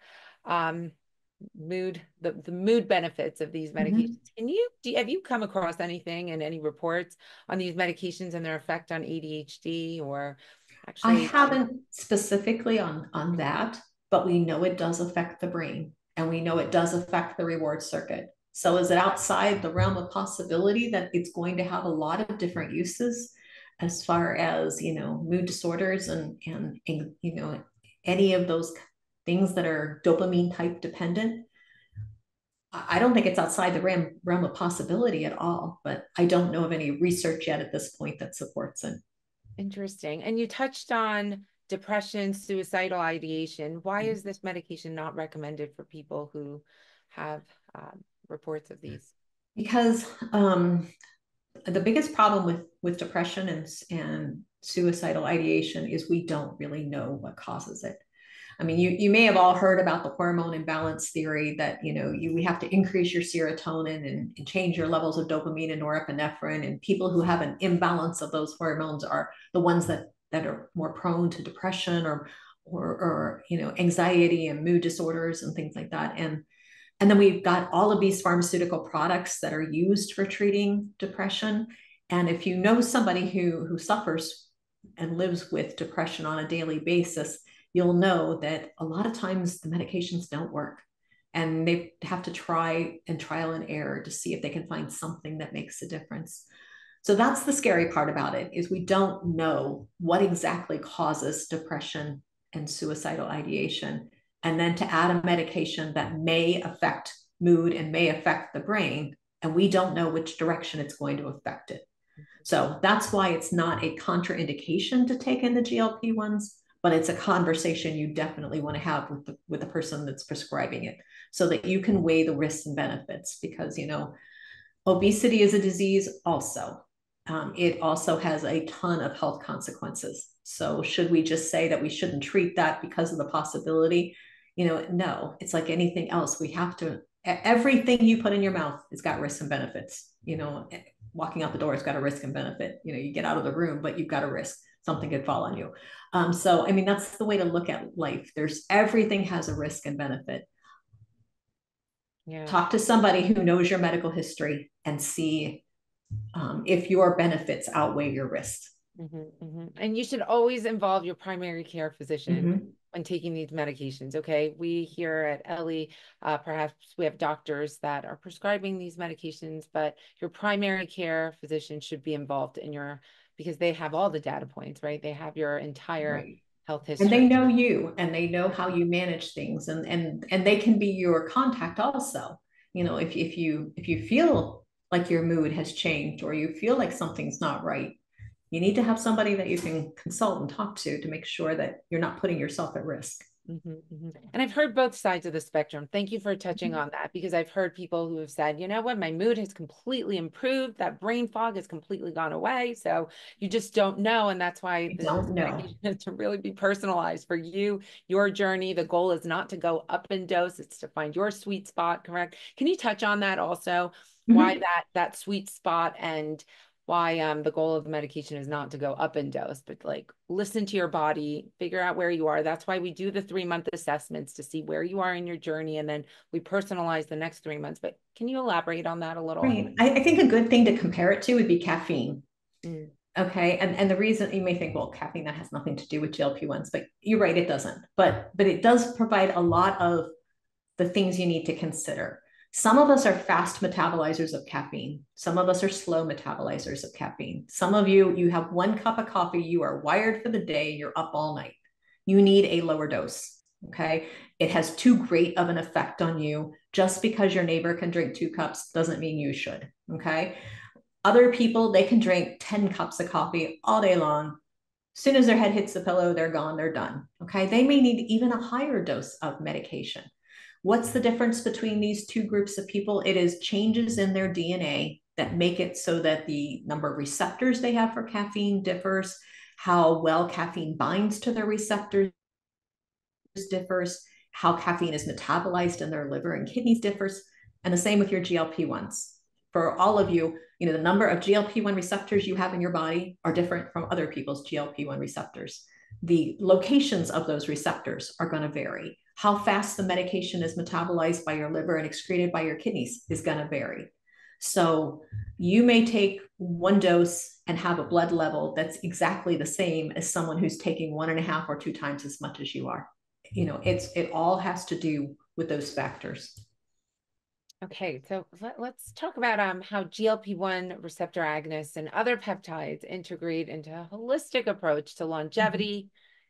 mood, the mood benefits of these medications. Have you come across anything and any reports on these medications and their effect on ADHD or I actually? haven't specifically on that, but we know it does affect the brain and we know it does affect the reward circuit. So is it outside the realm of possibility that it's going to have a lot of different uses as far as, mood disorders and any of those things that are dopamine type dependent? I don't think it's outside the realm of possibility at all, but I don't know of any research yet at this point that supports it. Interesting. And you touched on depression, suicidal ideation. Why is this medication not recommended for people who have reports of these? Because the biggest problem with depression and suicidal ideation is we don't really know what causes it. I mean, you may have all heard about the hormone imbalance theory that, we have to increase your serotonin and change your levels of dopamine and norepinephrine. And people who have an imbalance of those hormones are the ones that are more prone to depression or anxiety and mood disorders and things like that. And then we've got all of these pharmaceutical products that are used for treating depression. And if you know somebody who suffers and lives with depression on a daily basis, you'll know that a lot of times the medications don't work and they have to try and trial and error to see if they can find something that makes a difference. So that's the scary part about it, is we don't know what exactly causes depression and suicidal ideation. And then to add a medication that may affect mood and may affect the brain, and we don't know which direction it's going to affect it. So that's why it's not a contraindication to take in the GLP-1s, but it's a conversation you definitely want to have with the person that's prescribing it, so that you can weigh the risks and benefits. Because, obesity is a disease also. It also has a ton of health consequences. So should we just say that we shouldn't treat that because of the possibility? No, it's like anything else. We have to, everything you put in your mouth has got risks and benefits. Walking out the door has got a risk and benefit. You get out of the room, but you've got a risk. Something could fall on you. So, I mean, that's the way to look at life. Everything has a risk and benefit. Yeah. Talk to somebody who knows your medical history and see if your benefits outweigh your risks. And you should always involve your primary care physician when taking these medications. Okay. We here at Ellie, perhaps we have doctors that are prescribing these medications, but your primary care physician should be involved because they have all the data points, right? They have your entire health history. And they know you, and they know how you manage things, and they can be your contact also. If you feel like your mood has changed, or you feel like something's not right, you need to have somebody that you can consult and talk to make sure that you're not putting yourself at risk. And I've heard both sides of the spectrum. Thank you for touching on that, because I've heard people who have said, you know what, my mood has completely improved. That brain fog has completely gone away. So you just don't know. And that's why this medication is to really be personalized for you, your journey. The goal is not to go up in dose. It's to find your sweet spot. Correct. Can you touch on that also? Why that sweet spot, and why the goal of the medication is not to go up in dose, but like listen to your body, figure out where you are. That's why we do the 3-month assessments to see where you are in your journey, and then we personalize the next 3 months. But can you elaborate on that a little? Right. I think a good thing to compare it to would be caffeine. Okay. And the reason you may think, well, caffeine, that has nothing to do with GLP-1s, but you're right, it doesn't. But it does provide a lot of the things you need to consider. Some of us are fast metabolizers of caffeine. Some of us are slow metabolizers of caffeine. Some of you have 1 cup of coffee, you are wired for the day, you're up all night. You need a lower dose. Okay. It has too great of an effect on you. Just because your neighbor can drink 2 cups doesn't mean you should. Okay. Other people, they can drink 10 cups of coffee all day long. As soon as their head hits the pillow, they're gone, they're done. Okay. They may need even a higher dose of medication. What's the difference between these 2 groups of people? It is changes in their DNA that make it so that the number of receptors they have for caffeine differs, how well caffeine binds to their receptors differs, how caffeine is metabolized in their liver and kidneys differs, and the same with your GLP-1s. For all of you, the number of GLP-1 receptors you have in your body are different from other people's GLP-1 receptors. The locations of those receptors are going to vary. How fast the medication is metabolized by your liver and excreted by your kidneys is going to vary. So you may take 1 dose and have a blood level that's exactly the same as someone who's taking 1.5 or 2 times as much as you are. It all has to do with those factors. Okay, so let's talk about how GLP-1 receptor agonists and other peptides integrate into a holistic approach to longevity,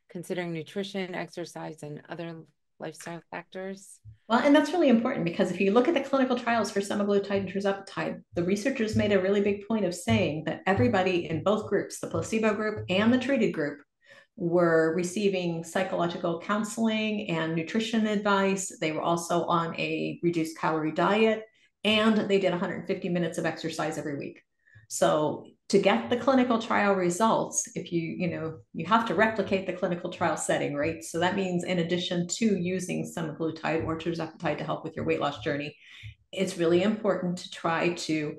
considering nutrition, exercise, and other lifestyle factors. Well, and that's really important, because if you look at the clinical trials for semaglutide and tirzepatide, the researchers made a really big point of saying that everybody in both groups, the placebo group and the treated group, were receiving psychological counseling and nutrition advice. They were also on a reduced calorie diet, and they did 150 minutes of exercise every week. So to get the clinical trial results, if you have to replicate the clinical trial setting, right? So that means, in addition to using semaglutide or tirzepatide to help with your weight loss journey, it's really important to try to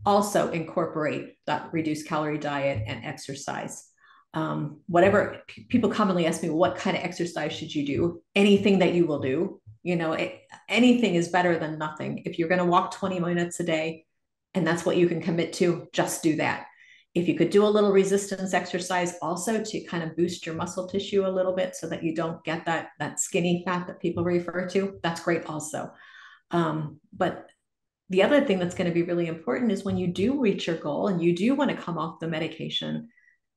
also incorporate that reduced calorie diet and exercise. Whatever people commonly ask me, what kind of exercise should you do? Anything that you will do. Anything is better than nothing. If you're going to walk 20 minutes a day and that's what you can commit to, just do that. If you could do a little resistance exercise also to kind of boost your muscle tissue a little bit so that you don't get that skinny fat that people refer to, that's great also. But the other thing that's going to be really important is when you do reach your goal and you do want to come off the medication,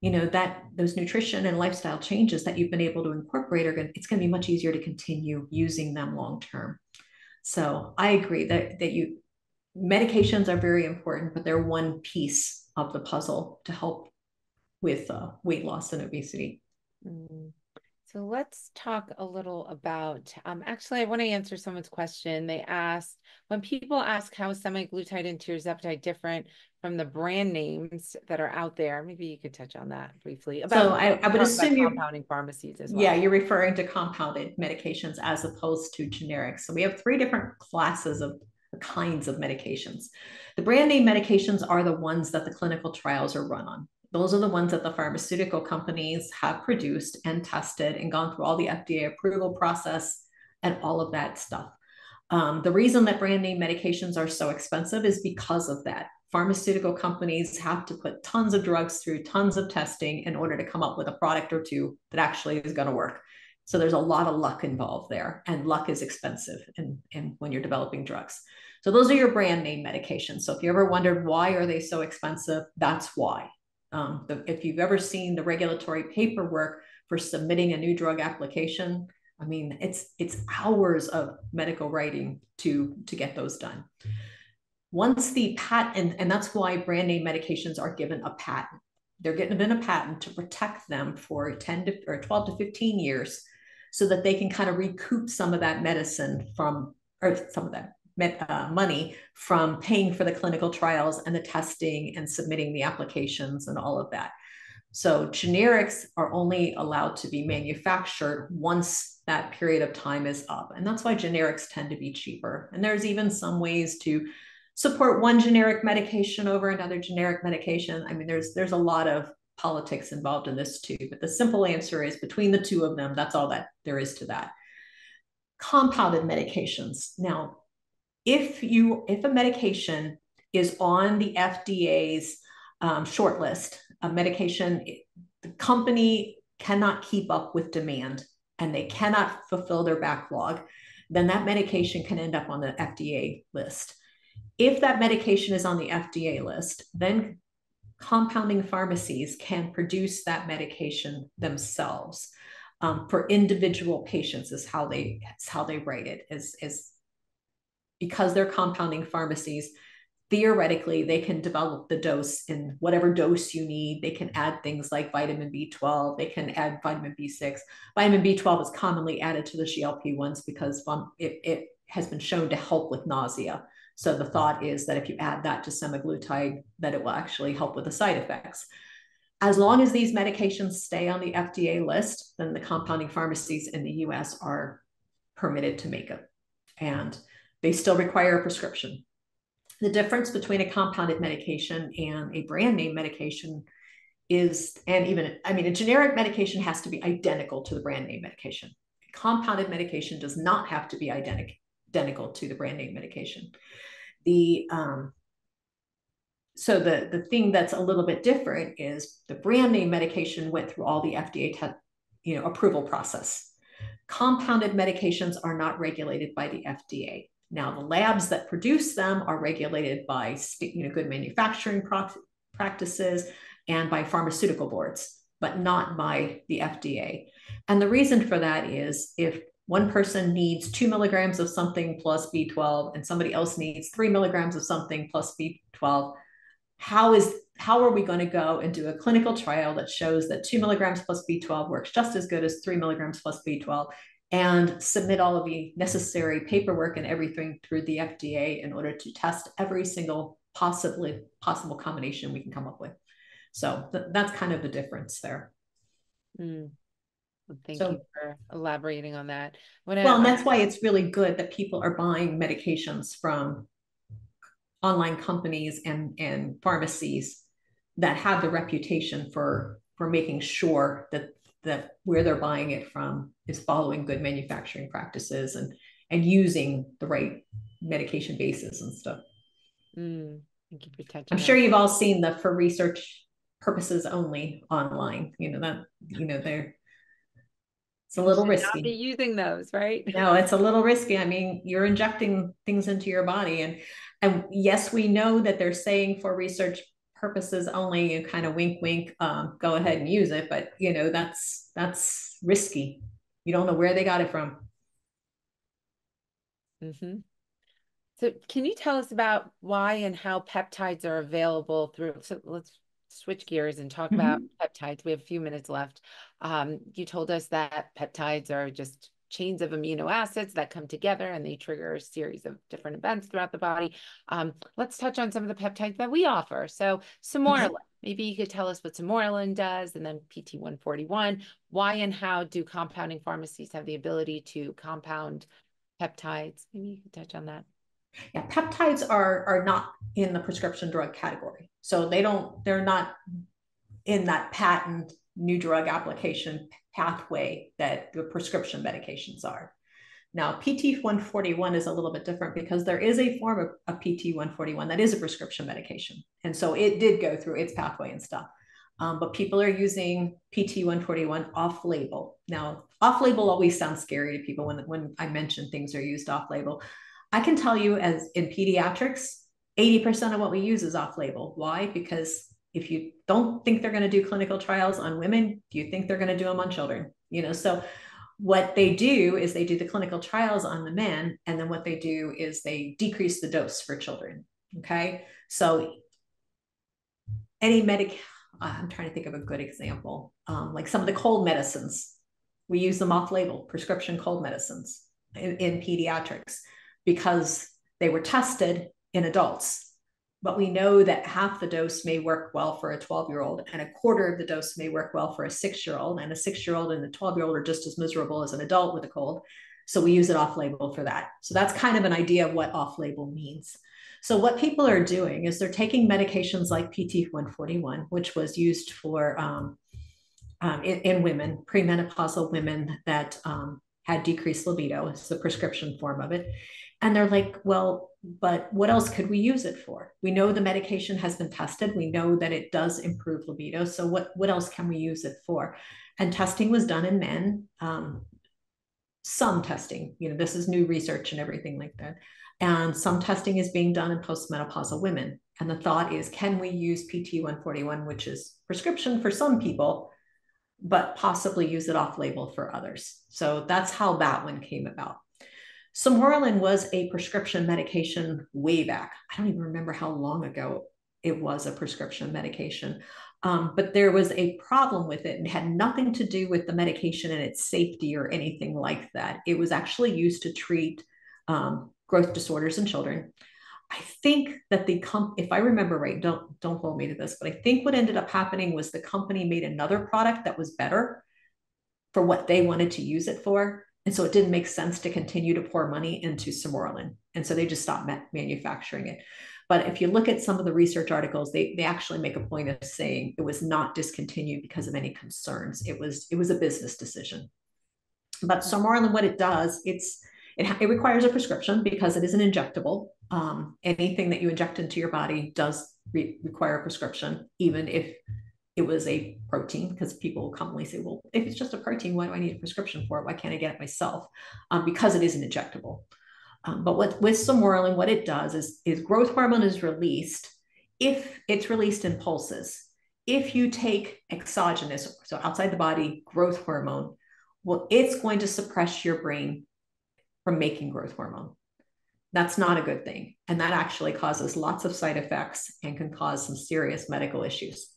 that those nutrition and lifestyle changes that you've been able to incorporate it's going to be much easier to continue using them long term. So I agree that medications are very important, but they're one piece of the puzzle to help with weight loss and obesity. Mm. So let's talk a little about, actually, I want to answer someone's question. They asked, when people ask how is semaglutide and tirzepatide different from the brand names that are out there, maybe you could touch on that briefly. So About I would talk about assume compounding pharmacies as yeah, well. you're referring to compounded medications as opposed to generics. So we have three different classes of kinds of medications. The brand name medications are the ones that the clinical trials are run on. Those are the ones that the pharmaceutical companies have produced and tested and gone through all the FDA approval process and all of that stuff. The reason that brand name medications are so expensive is because of that. Pharmaceutical companies have to put tons of drugs through tons of testing in order to come up with a product or two that actually is going to work. So there's a lot of luck involved there, and luck is expensive in when you're developing drugs. So those are your brand name medications. So if you ever wondered why are they so expensive, that's why. If you've ever seen the regulatory paperwork for submitting a new drug application, I mean, it's hours of medical writing to get those done. Once the patent, and that's why brand name medications are given a patent. They're given a patent to protect them for 10 to or 12 to 15 years so that they can kind of recoup some of that medicine from, or some of that money from paying for the clinical trials and the testing and submitting the applications and all of that. So generics are only allowed to be manufactured once that period of time is up. And that's why generics tend to be cheaper. And there's even some ways to support one generic medication over another generic medication. I mean, there's a lot of politics involved in this too, but the simple answer is between the two of them, that's all that there is to that. Compounded medications. Now, if a medication is on the FDA's short list, a medication, the company cannot keep up with demand and they cannot fulfill their backlog, then that medication can end up on the FDA list. If that medication is on the FDA list, then compounding pharmacies can produce that medication themselves for individual patients is how they write it, is because they're compounding pharmacies. Theoretically, they can develop the dose in whatever dose you need. They can add things like vitamin B12. They can add vitamin B6. Vitamin B12 is commonly added to the GLP-1s because it has been shown to help with nausea. So the thought is that if you add that to semaglutide, that it will actually help with the side effects. As long as these medications stay on the FDA list, then the compounding pharmacies in the US are permitted to make it. And they still require a prescription. The difference between a compounded medication and a brand name medication is, and even, I mean, a generic medication has to be identical to the brand name medication. A compounded medication does not have to be identical to the brand name medication. So the thing that's a little bit different is the brand name medication went through all the FDA approval process. Compounded medications are not regulated by the FDA. Now, the labs that produce them are regulated by good manufacturing practices and by pharmaceutical boards, but not by the FDA. And the reason for that is if one person needs 2 milligrams of something plus B12 and somebody else needs 3 milligrams of something plus B12, how are we going to go and do a clinical trial that shows that 2 milligrams plus B12 works just as good as 3 milligrams plus B12 and submit all of the necessary paperwork and everything through the FDA in order to test every single possible combination we can come up with? So that's kind of the difference there. Mm. Thank you for elaborating on that. Well, and that's why it's really good that people are buying medications from online companies and pharmacies that have the reputation for making sure that where they're buying it from is following good manufacturing practices and using the right medication bases and stuff. Thank you for touching. I'm sure you've all seen the for research purposes only online. They're it's a little risky. Not be using those, right? No, it's a little risky. I mean, you're injecting things into your body, and yes, we know that they're saying for research purposes only. You kind of wink, wink. Go ahead and use it, but that's risky. You don't know where they got it from. Mm-hmm. So can you tell us about why and how peptides are available through, so let's switch gears and talk about Mhm. peptides. We have a few minutes left. You told us that peptides are just chains of amino acids that come together and they trigger a series of different events throughout the body. Let's touch on some of the peptides that we offer. So Samoralin, Okay. maybe you could tell us what Samoralin does, and then PT141. Why and how do compounding pharmacies have the ability to compound peptides? Maybe you could touch on that. Yeah, peptides are not in the prescription drug category. So they're not in that patent new drug application pathway that the prescription medications are. Now, PT141 is a little bit different because there is a form of PT141 that is a prescription medication. And so it did go through its pathway and stuff. But people are using PT141 off label. Now, off label always sounds scary to people when I mention things are used off label. I can tell you, as in pediatrics, 80% of what we use is off label. Why? Because if you don't think they're going to do clinical trials on women, do you think they're going to do them on children? So what they do is they do the clinical trials on the men, and then what they do is they decrease the dose for children. Okay. So any I'm trying to think of a good example. Like some of the cold medicines, we use them off label, prescription cold medicines in pediatrics, because they were tested in adults. But we know that half the dose may work well for a 12-year-old, and a quarter of the dose may work well for a 6-year-old, and a 6-year-old and a 12-year-old are just as miserable as an adult with a cold. So we use it off label for that. So that's kind of an idea of what off label means. So what people are doing is they're taking medications like PT141, which was used for in women, premenopausal women that had decreased libido. It's the prescription form of it. And they're like, well, but what else could we use it for? We know the medication has been tested. We know that it does improve libido. So what else can we use it for? And testing was done in men. Some testing, this is new research and everything like that. And some testing is being done in postmenopausal women. And the thought is, can we use PT141, which is prescription for some people, but possibly use it off label for others? So that's how that one came about. Samoralin was a prescription medication way back. I don't even remember how long ago it was a prescription medication. But there was a problem with it and had nothing to do with the medication and its safety or anything like that. It was actually used to treat growth disorders in children. I think that if I remember right, don't hold me to this, but I think what ended up happening was the company made another product that was better for what they wanted to use it for. And so it didn't make sense to continue to pour money into Samoralin. And so they just stopped manufacturing it. But if you look at some of the research articles, they actually make a point of saying it was not discontinued because of any concerns. It was a business decision. But Samoralin, what it does, it requires a prescription because it is an injectable. Anything that you inject into your body does require a prescription, even if it was a protein, because people will commonly say, well, if it's just a protein, why do I need a prescription for it? Why can't I get it myself? Because it is an injectable. But with Samoralin, what it does is growth hormone is released if it's released in pulses. If you take exogenous, so outside the body, growth hormone, well, it's going to suppress your brain from making growth hormone. That's not a good thing. And that actually causes lots of side effects and can cause some serious medical issues.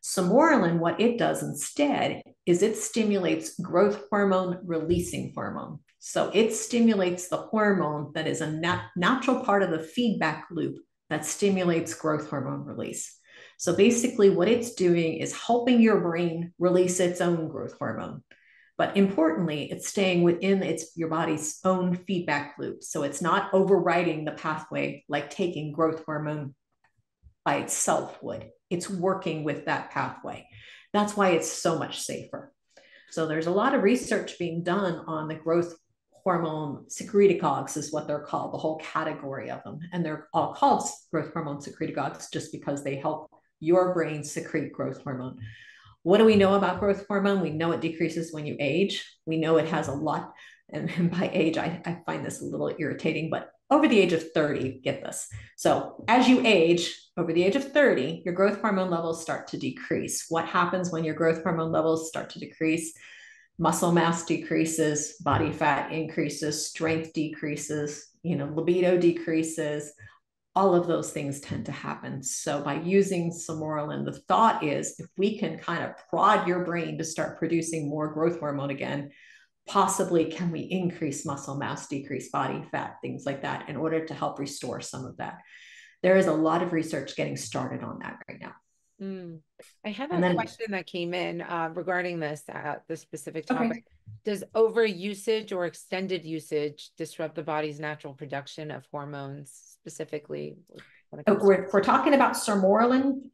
Samoralin, what it does instead is it stimulates growth hormone releasing hormone. So it stimulates the hormone that is a natural part of the feedback loop that stimulates growth hormone release. So basically what it's doing is helping your brain release its own growth hormone. But importantly, it's staying within your body's own feedback loop. So it's not overriding the pathway like taking growth hormone by itself would. It's working with that pathway. That's why it's so much safer. So there's a lot of research being done on the growth hormone secretagogues, is what they're called, the whole category of them. And they're all called growth hormone secretagogues just because they help your brain secrete growth hormone. What do we know about growth hormone? We know it decreases when you age. We know it has a lot, and by age, I find this a little irritating, but over the age of 30, get this. So as you age, over the age of 30, your growth hormone levels start to decrease. What happens when your growth hormone levels start to decrease? Muscle mass decreases, body fat increases, strength decreases, libido decreases, all of those things tend to happen. So by using Sermorelin, the thought is if we can kind of prod your brain to start producing more growth hormone again, possibly can we increase muscle mass, decrease body fat, things like that, in order to help restore some of that. There is a lot of research getting started on that right now. I have And a then, question that came in regarding this specific topic. okay. Does over usage or extended usage disrupt the body's natural production of hormones, specifically when it comes to If we're talking about Sermorelin,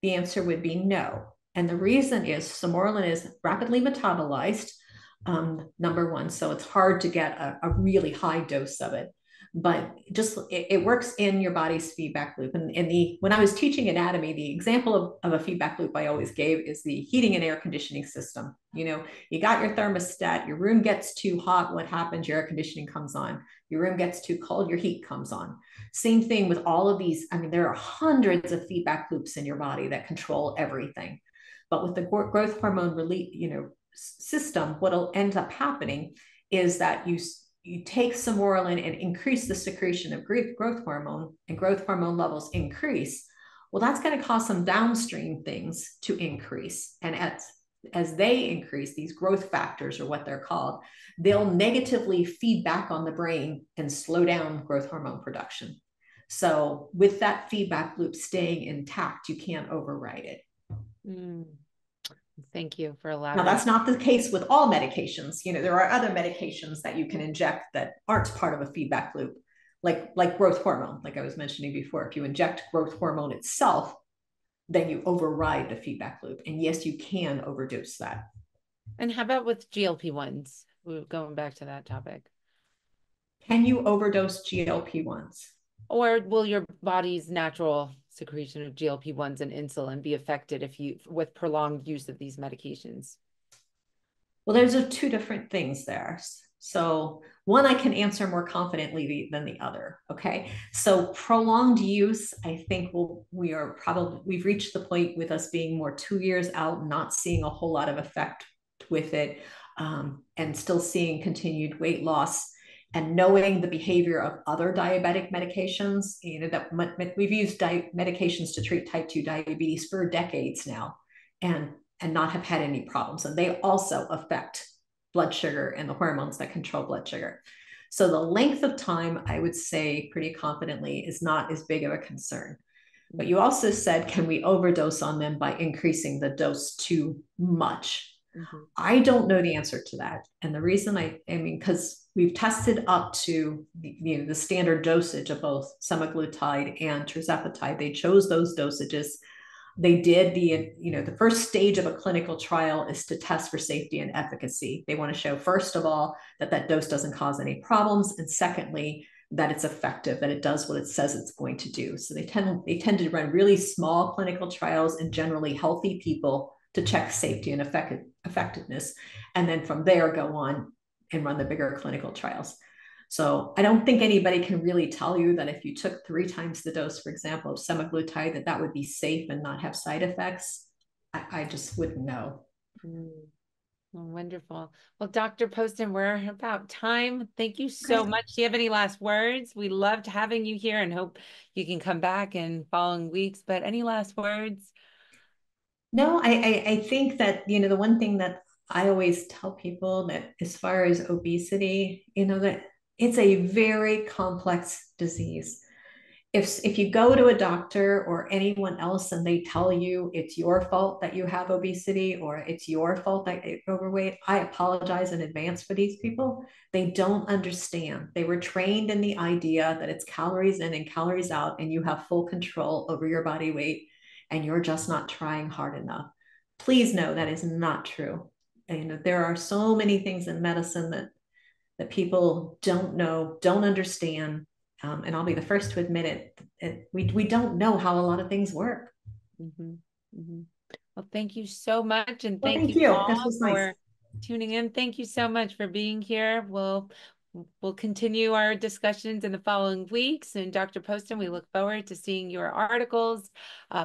the answer would be no. And the reason is Sermorelin is rapidly metabolized, number one. So it's hard to get a really high dose of it. But it works in your body's feedback loop. And when I was teaching anatomy, the example of a feedback loop I always gave is the heating and air conditioning system. You got your thermostat, your room gets too hot, what happens? Your air conditioning comes on. Your room gets too cold, your heat comes on. Same thing with all of these. I mean, there are hundreds of feedback loops in your body that control everything. But with the growth hormone system, what'll end up happening is that you take Sermorelin and increase the secretion of growth hormone, and growth hormone levels increase. Well, that's going to cause some downstream things to increase. And as they increase, these growth factors are what they're called, they'll negatively feed back on the brain and slow down growth hormone production. So with that feedback loop staying intact, you can't override it. Thank you for Now, elaborating. that's not the case with all medications. There are other medications that you can inject that aren't part of a feedback loop, like growth hormone, like I was mentioning before. If you inject growth hormone itself, then you override the feedback loop. And yes, you can overdose that. And how about with GLP-1s? We're going back to that topic. Can you overdose GLP-1s? Or will your body's natural secretion of GLP-1s and insulin be affected with prolonged use of these medications? Well, there's two different things there. So one I can answer more confidently than the other. Okay. So prolonged use, I think we've reached the point with us being more 2 years out, not seeing a whole lot of effect with it, and still seeing continued weight loss. And knowing the behavior of other diabetic medications, that we've used medications to treat type 2 diabetes for decades now, and not have had any problems. And they also affect blood sugar and the hormones that control blood sugar. So the length of time, I would say pretty confidently, is not as big of a concern. But you also said, can we overdose on them by increasing the dose too much? I don't know the answer to that. And the reason because we've tested up to the standard dosage of both semaglutide and tirzepatide. They chose those dosages. They did the first stage of a clinical trial is to test for safety and efficacy. They want to show, first of all, that dose doesn't cause any problems, and secondly, that it's effective, that it does what it says it's going to do. So they tend to run really small clinical trials in generally healthy people to check safety and effectiveness, and then from there go on and run the bigger clinical trials. So I don't think anybody can really tell you that if you took 3 times the dose, for example, of semaglutide, that would be safe and not have side effects. I just wouldn't know. Wonderful. Well, Dr. Poston, we're about time. Thank you so much. Do you have any last words? We loved having you here and hope you can come back in following weeks, but any last words? No, I think that, the one thing that I always tell people, that as far as obesity, that it's a very complex disease. If you go to a doctor or anyone else and they tell you it's your fault that you have obesity or it's your fault that you're overweight, I apologize in advance for these people. They don't understand. They were trained in the idea that it's calories in and calories out, and you have full control over your body weight, and you're just not trying hard enough. Please know that is not true. And there are so many things in medicine that people don't know, don't understand. And I'll be the first to admit it. We don't know how a lot of things work. Well, thank you so much. And Well, thank thank you you. all This was nice. for tuning in. Thank you so much for being here. We'll continue our discussions in the following weeks. And Dr. Poston, we look forward to seeing your articles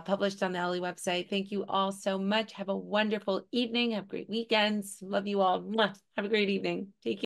published on the Ellie website. Thank you all so much. Have a wonderful evening. Have great weekends. Love you all. Have a great evening. Take care.